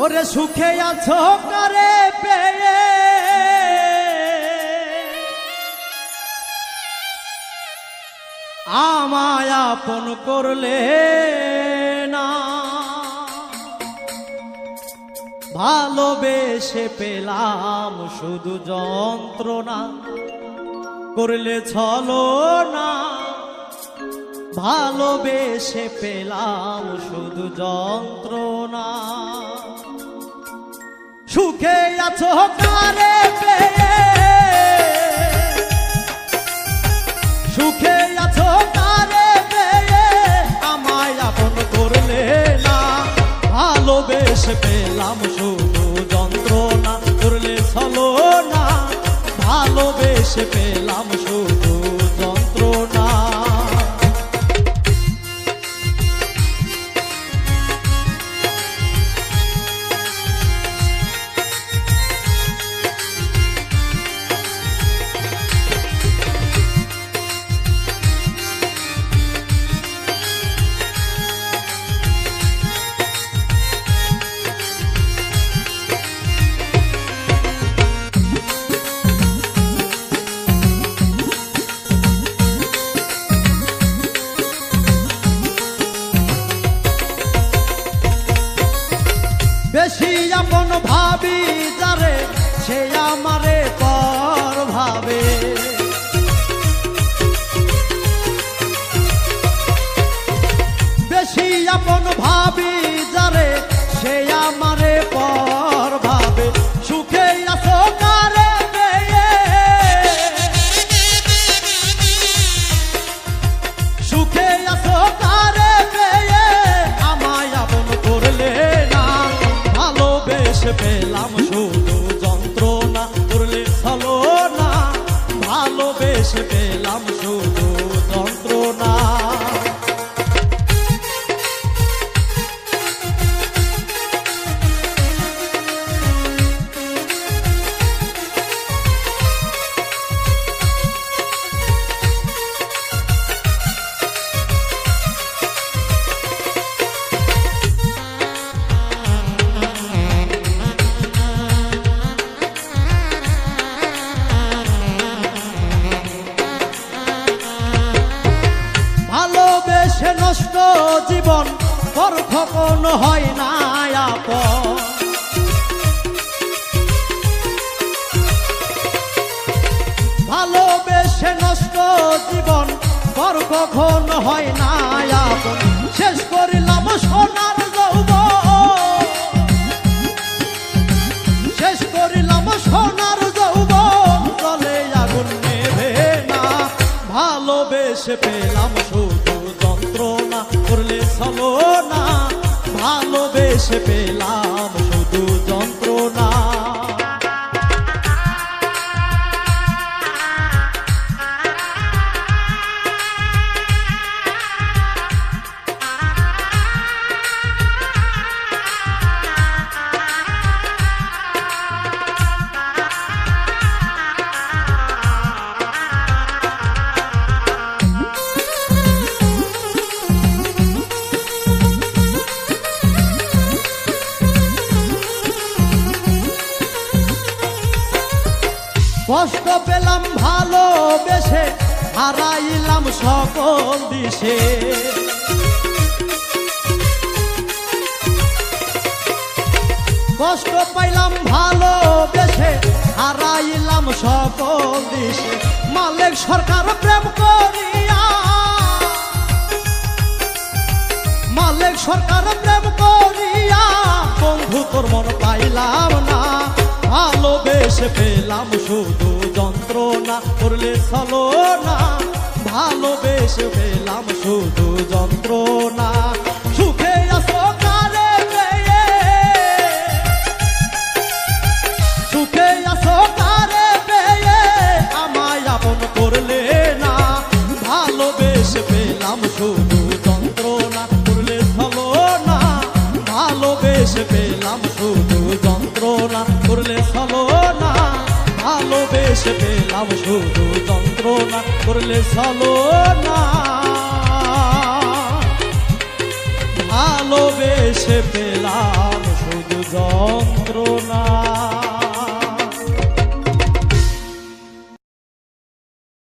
ওরে সুখে আছো কারে পেয়ে আমায় আপন করলে না, ভালোবেসে পেলাম শুধু যন্ত্রণা, করলে ছলনা। ভালোবেসে পেলাম শুধু যন্ত্রণা। সুখে আছো কারে পেয়ে, সুখে আছো কারে পেয়ে আমায় আপন করলে না, ভালোবেসে পেলাম শুধু যন্ত্রণা, করলে ছলনা। ভালোবেসে পেলাম শুধু যন্ত্রণা। বেশি আপন ভাবি যারে সে আমারে পর ভাবে, বেশি আপন ভাবি যারে সে আমারে পর ভাবে। সুখে আছো কারে পেয়ে, সুখে আছো কারে পেয়ে আমায় আপন করলে না, ভালোবেসে পেলাম শুধু যন্ত্রণা, করলে ছলনা। ভালোবেসে পেলাম শুধু যন্ত্রণা। ভালোবেসে নষ্ট জীবন পর কখনো হয় না আপন, ভালোবেসে নষ্ট জীবন পর কখনো হয় না আপন। শেষ করিলাম সোনার যৌবন, শেষ করিলাম সোনার যৌবন, জলে আগুন নেভে না। ভালোবেসে পেলাম শুধু যন্ত্রণা, করলে ছলনা। ভালোবেসে পেলাম শুধু যন্ত্রণা। কষ্ট পেলাম ভালোবেসে, হারাইলাম সকল দিশে। কষ্ট পাইলাম ভালোবেসে, হারাইলাম সকল দিশে। মালিক সরকার প্রেম করিয়া, মালিক সরকার প্রেম করিয়া বন্ধু তোর মন পাইলাম না। ভালোবেসে পেলাম শুধু যন্ত্রণা, করলে ছলনা। ভালোবেসে পেলাম শুধু যন্ত্রণা। সুখে আছো কারে পেয়ে, সুখে আছো কারে পেয়ে আমায় আপন করলে না, ভালোবেসে পেলাম শুধু যন্ত্রণা, করলে ছলনা। ভালোবেসে পেলাম শুধু যন্ত্রণা, করলে ছলনা। ভালোবেসে পেলাম শুধু যন্ত্রণা, করলে ছলনা। ভালোবেসে পেলাম শুধু যন্ত্রণা।